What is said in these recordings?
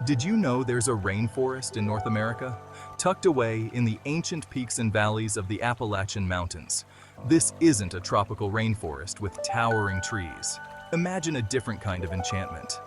Did you know there's a rainforest in North America? Tucked away in the ancient peaks and valleys of the Appalachian Mountains. This isn't a tropical rainforest with towering trees. Imagine a different kind of enchantment.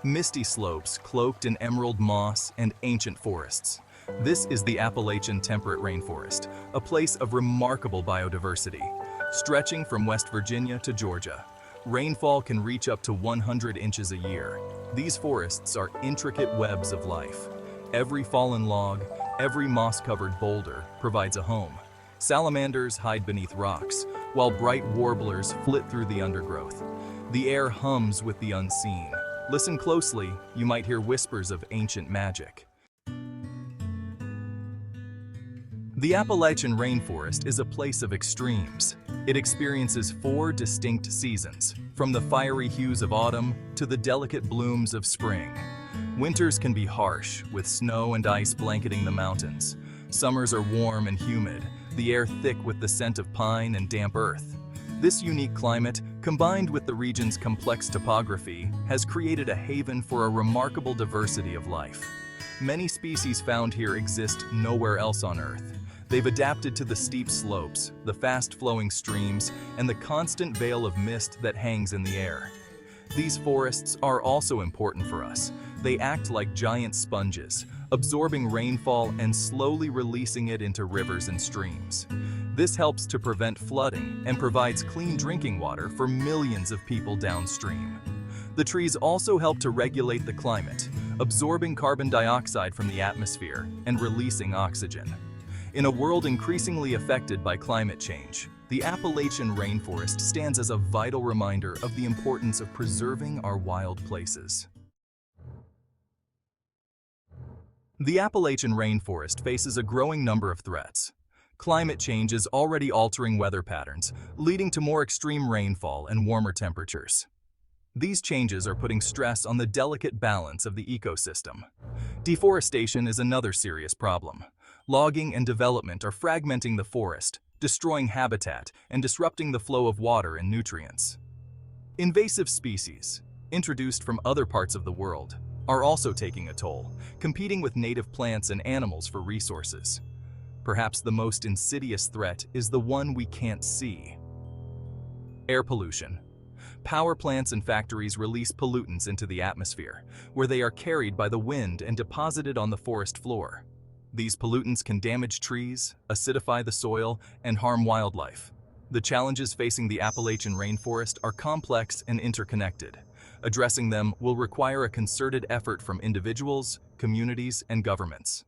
Misty slopes cloaked in emerald moss and ancient forests. This is the Appalachian Temperate Rainforest, a place of remarkable biodiversity. Stretching from West Virginia to Georgia, rainfall can reach up to 100 inches a year. These forests are intricate webs of life. Every fallen log, every moss-covered boulder provides a home. Salamanders hide beneath rocks, while bright warblers flit through the undergrowth. The air hums with the unseen. Listen closely, you might hear whispers of ancient magic. The Appalachian Rainforest is a place of extremes. It experiences 4 distinct seasons, from the fiery hues of autumn to the delicate blooms of spring. Winters can be harsh, with snow and ice blanketing the mountains. Summers are warm and humid, the air thick with the scent of pine and damp earth. This unique climate, combined with the region's complex topography, has created a haven for a remarkable diversity of life. Many species found here exist nowhere else on Earth. They've adapted to the steep slopes, the fast-flowing streams, and the constant veil of mist that hangs in the air. These forests are also important for us. They act like giant sponges, absorbing rainfall and slowly releasing it into rivers and streams. This helps to prevent flooding and provides clean drinking water for millions of people downstream. The trees also help to regulate the climate, absorbing carbon dioxide from the atmosphere and releasing oxygen. In a world increasingly affected by climate change, the Appalachian Rainforest stands as a vital reminder of the importance of preserving our wild places. The Appalachian Rainforest faces a growing number of threats. Climate change is already altering weather patterns, leading to more extreme rainfall and warmer temperatures. These changes are putting stress on the delicate balance of the ecosystem. Deforestation is another serious problem. Logging and development are fragmenting the forest, destroying habitat, and disrupting the flow of water and nutrients. Invasive species, introduced from other parts of the world, are also taking a toll, competing with native plants and animals for resources. Perhaps the most insidious threat is the one we can't see. Air pollution. Power plants and factories release pollutants into the atmosphere, where they are carried by the wind and deposited on the forest floor. These pollutants can damage trees, acidify the soil, and harm wildlife. The challenges facing the Appalachian Rainforest are complex and interconnected. Addressing them will require a concerted effort from individuals, communities, and governments.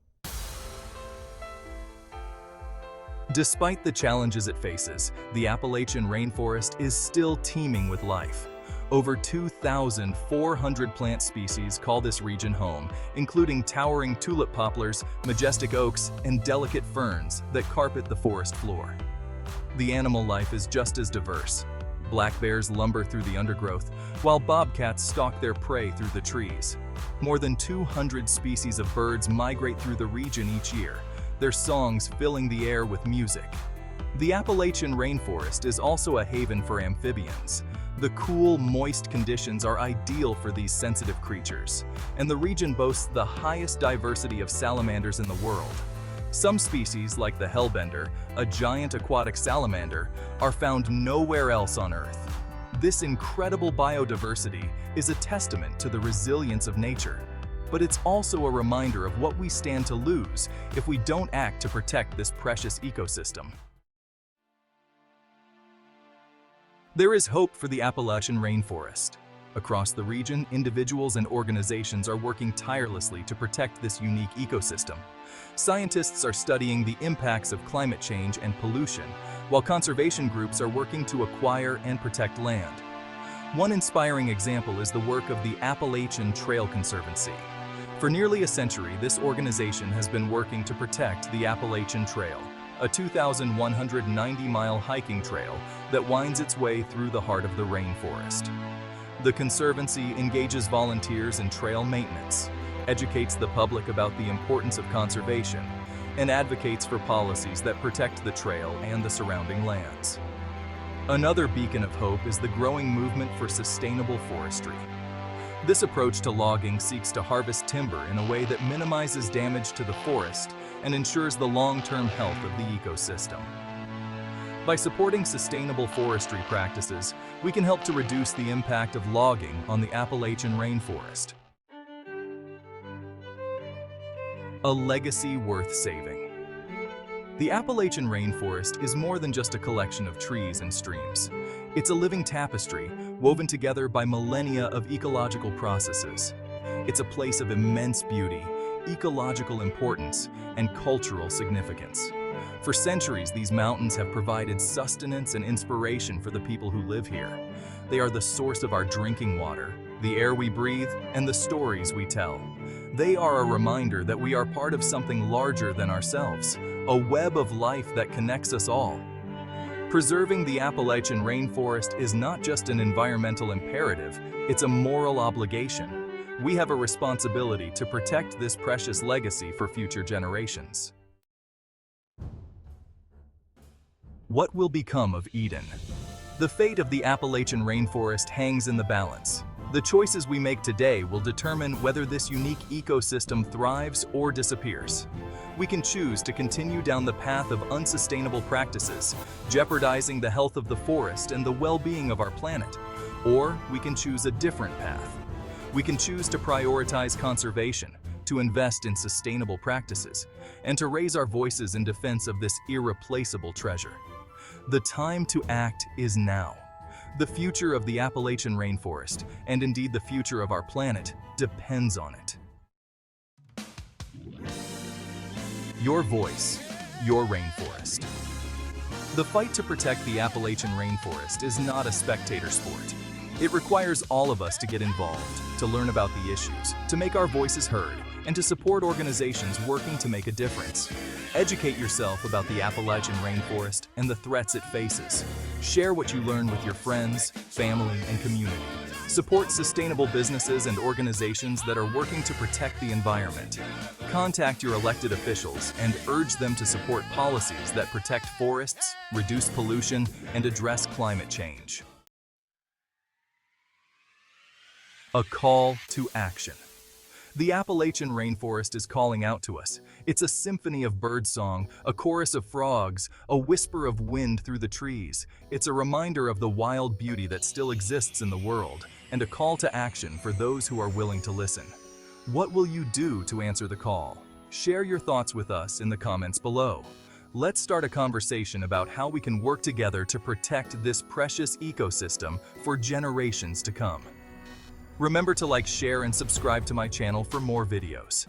Despite the challenges it faces, the Appalachian Rainforest is still teeming with life. Over 2,400 plant species call this region home, including towering tulip poplars, majestic oaks, and delicate ferns that carpet the forest floor. The animal life is just as diverse. Black bears lumber through the undergrowth, while bobcats stalk their prey through the trees. More than 200 species of birds migrate through the region each year, their songs filling the air with music. The Appalachian Rainforest is also a haven for amphibians. The cool, moist conditions are ideal for these sensitive creatures, and the region boasts the highest diversity of salamanders in the world. Some species, like the hellbender, a giant aquatic salamander, are found nowhere else on Earth. This incredible biodiversity is a testament to the resilience of nature, but it's also a reminder of what we stand to lose if we don't act to protect this precious ecosystem. There is hope for the Appalachian Rainforest. Across the region, individuals and organizations are working tirelessly to protect this unique ecosystem. Scientists are studying the impacts of climate change and pollution, while conservation groups are working to acquire and protect land. One inspiring example is the work of the Appalachian Trail Conservancy. For nearly a century, this organization has been working to protect the Appalachian Trail, a 2,190-mile hiking trail that winds its way through the heart of the rainforest. The Conservancy engages volunteers in trail maintenance, educates the public about the importance of conservation, and advocates for policies that protect the trail and the surrounding lands. Another beacon of hope is the growing movement for sustainable forestry. This approach to logging seeks to harvest timber in a way that minimizes damage to the forest and ensures the long-term health of the ecosystem. By supporting sustainable forestry practices, we can help to reduce the impact of logging on the Appalachian rainforest. A legacy worth saving. The Appalachian rainforest is more than just a collection of trees and streams. It's a living tapestry woven together by millennia of ecological processes. It's a place of immense beauty, ecological importance, and cultural significance. For centuries, these mountains have provided sustenance and inspiration for the people who live here. They are the source of our drinking water, the air we breathe, and the stories we tell. They are a reminder that we are part of something larger than ourselves, a web of life that connects us all. Preserving the Appalachian rainforest is not just an environmental imperative, it's a moral obligation. We have a responsibility to protect this precious legacy for future generations. What will become of Eden? The fate of the Appalachian rainforest hangs in the balance. The choices we make today will determine whether this unique ecosystem thrives or disappears. We can choose to continue down the path of unsustainable practices, jeopardizing the health of the forest and the well-being of our planet. Or we can choose a different path. We can choose to prioritize conservation, to invest in sustainable practices, and to raise our voices in defense of this irreplaceable treasure. The time to act is now. The future of the Appalachian rainforest, and indeed the future of our planet, depends on it. Your voice, your rainforest. The fight to protect the Appalachian rainforest is not a spectator sport. It requires all of us to get involved, to learn about the issues, to make our voices heard, and to support organizations working to make a difference. Educate yourself about the Appalachian rainforest and the threats it faces. Share what you learn with your friends, family, and community. Support sustainable businesses and organizations that are working to protect the environment. Contact your elected officials and urge them to support policies that protect forests, reduce pollution, and address climate change. A call to action. The Appalachian rainforest is calling out to us. It's a symphony of birdsong, a chorus of frogs, a whisper of wind through the trees. It's a reminder of the wild beauty that still exists in the world, and a call to action for those who are willing to listen. What will you do to answer the call? Share your thoughts with us in the comments below. Let's start a conversation about how we can work together to protect this precious ecosystem for generations to come. Remember to like, share, and subscribe to my channel for more videos.